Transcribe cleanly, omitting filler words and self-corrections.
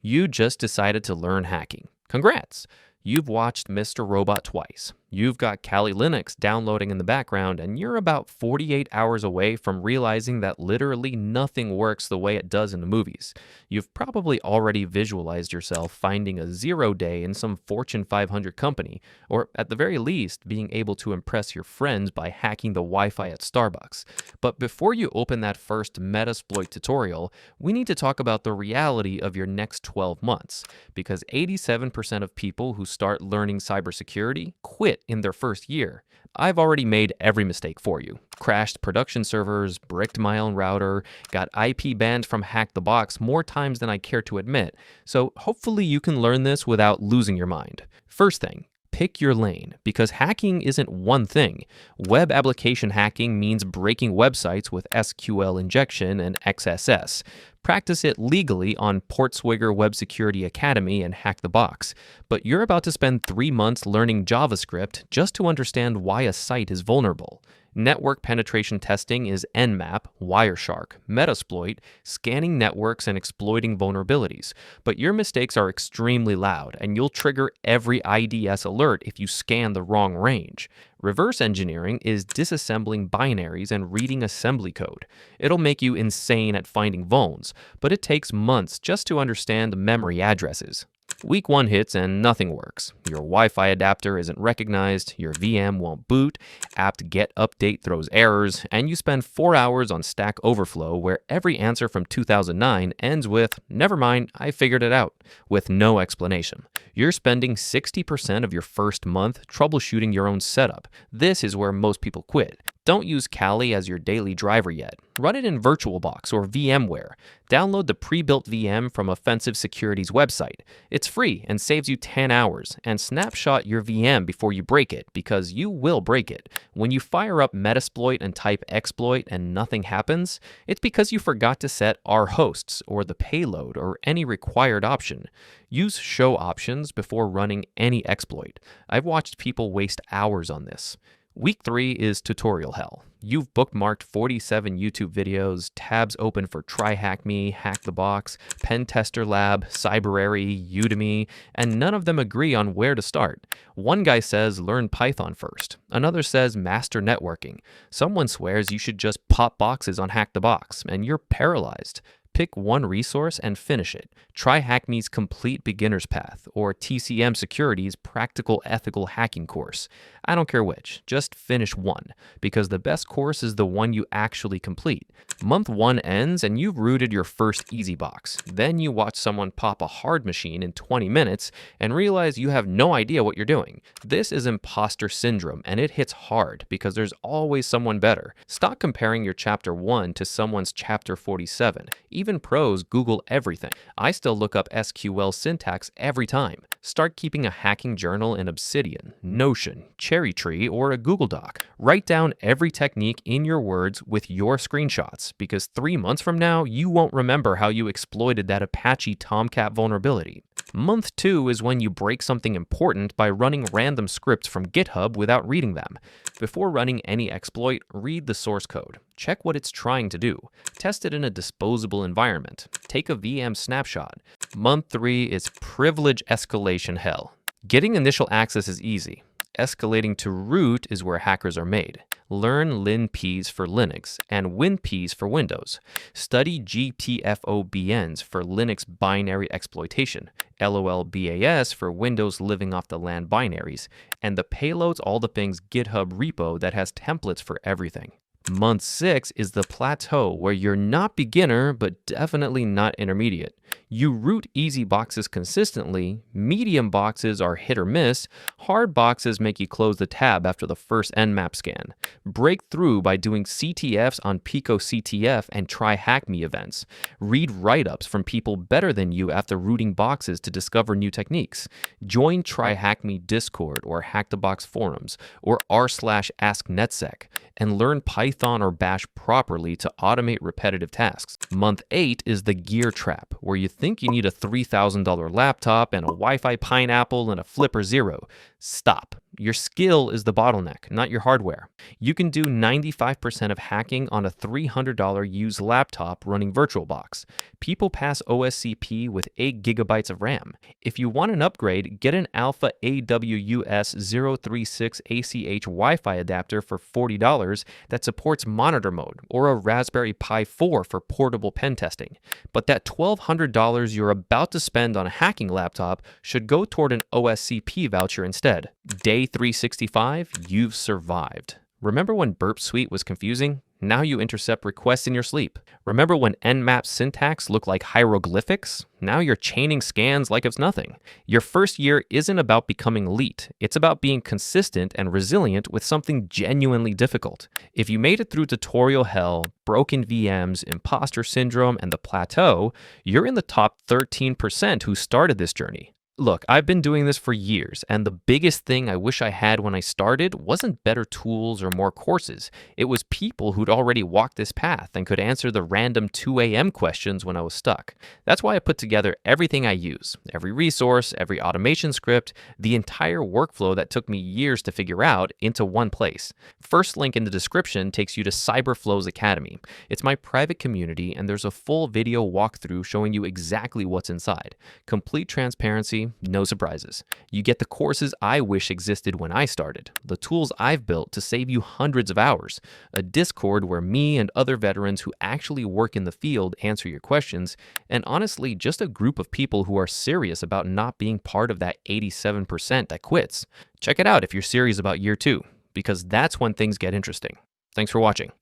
You just decided to learn hacking. Congrats! You've watched Mr. Robot twice. You've got Kali Linux downloading in the background, and you're about 48 hours away from realizing that literally nothing works the way it does in the movies. You've probably already visualized yourself finding a 0 day in some Fortune 500 company, or at the very least, being able to impress your friends by hacking the Wi-Fi at Starbucks. But before you open that first metasploit tutorial, we need to talk about the reality of your next 12 months, because 87% of people who start learning cybersecurity quit in their first year. I've already made every mistake for you. Crashed production servers, bricked my own router, got IP banned from Hack the Box more times than I care to admit, so hopefully you can learn this without losing your mind. First thing, pick your lane, because hacking isn't one thing. Web application hacking means breaking websites with SQL injection and XSS. Practice it legally on Portswigger Web Security Academy and Hack the Box. But you're about to spend 3 months learning JavaScript just to understand why a site is vulnerable. Network penetration testing is nmap, Wireshark, metasploit, scanning networks and exploiting vulnerabilities. But your mistakes are extremely loud, and you'll trigger every IDS alert if you scan the wrong range. Reverse engineering is disassembling binaries and reading assembly code. It'll make you insane at finding vulns, but it takes months just to understand memory addresses. Week 1 hits and nothing works. Your Wi-Fi adapter isn't recognized, your VM won't boot, apt-get update throws errors, and you spend 4 hours on Stack Overflow where every answer from 2009 ends with, "Never mind, I figured it out," with no explanation. You're spending 60% of your first month troubleshooting your own setup. This is where most people quit. Don't use Kali as your daily driver yet. Run it in VirtualBox or VMware. Download the pre-built VM from Offensive Security's website. It's free and saves you 10 hours. And snapshot your VM before you break it, because you will break it. When you fire up metasploit and type exploit and nothing happens, it's because you forgot to set R hosts or the payload or any required option. Use show options before running any exploit. I've watched people waste hours on this. Week 3 is tutorial hell. You've bookmarked 47 YouTube videos, tabs open for Try Hack Me, Hack the Box, Pen Tester Lab, Cyberary, Udemy, and none of them agree on where to start. One guy says learn Python first. Another says master networking. Someone swears you should just pop boxes on Hack the Box, and you're paralyzed. Pick one resource and finish it. Try Hack Me's Complete Beginner's Path or TCM Security's Practical Ethical Hacking course. I don't care which, just finish one, because the best course is the one you actually complete. Month 1 ends and you've rooted your first easy box. Then you watch someone pop a hard machine in 20 minutes and realize you have no idea what you're doing. This is imposter syndrome, and it hits hard because there's always someone better. Stop comparing your chapter 1 to someone's chapter 47. Even pros Google everything. I still look up SQL syntax every time. Start keeping a hacking journal in Obsidian, Notion, Cherry Tree, or a Google Doc. Write down every technique in your words with your screenshots, because 3 months from now, you won't remember how you exploited that Apache Tomcat vulnerability. Month 2 is when you break something important by running random scripts from GitHub without reading them. Before running any exploit, read the source code. Check what it's trying to do. Test it in a disposable environment. Take a VM snapshot. Month 3 is privilege escalation hell. Getting initial access is easy. Escalating to root is where hackers are made. Learn linpeas for Linux and winpeas for Windows. Study GTFOBNs for Linux binary exploitation, LOLBAS for Windows living off the land binaries, and the payloads all the things GitHub repo that has templates for everything. Month 6 is the plateau, where you're not beginner, but definitely not intermediate. You root easy boxes consistently, medium boxes are hit or miss, hard boxes make you close the tab after the first nmap scan. Break through by doing CTFs on Pico CTF and Try Hack Me events. Read write-ups from people better than you after rooting boxes to discover new techniques. Join Try Hack Me Discord or Hack the Box forums or r/AskNetSec and learn Python or Bash properly to automate repetitive tasks. Month 8 is the gear trap, where you think you need a $3,000 laptop and a Wi-Fi pineapple and a Flipper Zero. Stop. Your skill is the bottleneck, not your hardware. You can do 95% of hacking on a $300 used laptop running VirtualBox. People pass OSCP with 8 gigabytes of RAM. If you want an upgrade, get an Alpha AWS 036 ACH Wi-Fi adapter for $40 that supports monitor mode, or a Raspberry Pi 4 for portable pen testing. But that $1,200 you're about to spend on a hacking laptop should go toward an OSCP voucher instead. Day 365, you've survived. Remember when Burp Suite was confusing? Now you intercept requests in your sleep. Remember when nmap syntax looked like hieroglyphics? Now you're chaining scans like it's nothing. Your first year isn't about becoming elite. It's about being consistent and resilient with something genuinely difficult. If you made it through tutorial hell, broken VMs, imposter syndrome, and the Plateau, you're in the top 13% who started this journey. Look, I've been doing this for years, and the biggest thing I wish I had when I started wasn't better tools or more courses. It was people who'd already walked this path and could answer the random 2 a.m. questions when I was stuck. That's why I put together everything I use, every resource, every automation script, the entire workflow that took me years to figure out into one place. First link in the description takes you to CyberFlow's Academy. It's my private community, and there's a full video walkthrough showing you exactly what's inside. Complete transparency, no surprises. You get the courses I wish existed when I started, the tools I've built to save you hundreds of hours, a Discord where me and other veterans who actually work in the field answer your questions, and honestly, just a group of people who are serious about not being part of that 87% that quits. Check it out if you're serious about year 2, because that's when things get interesting. Thanks for watching.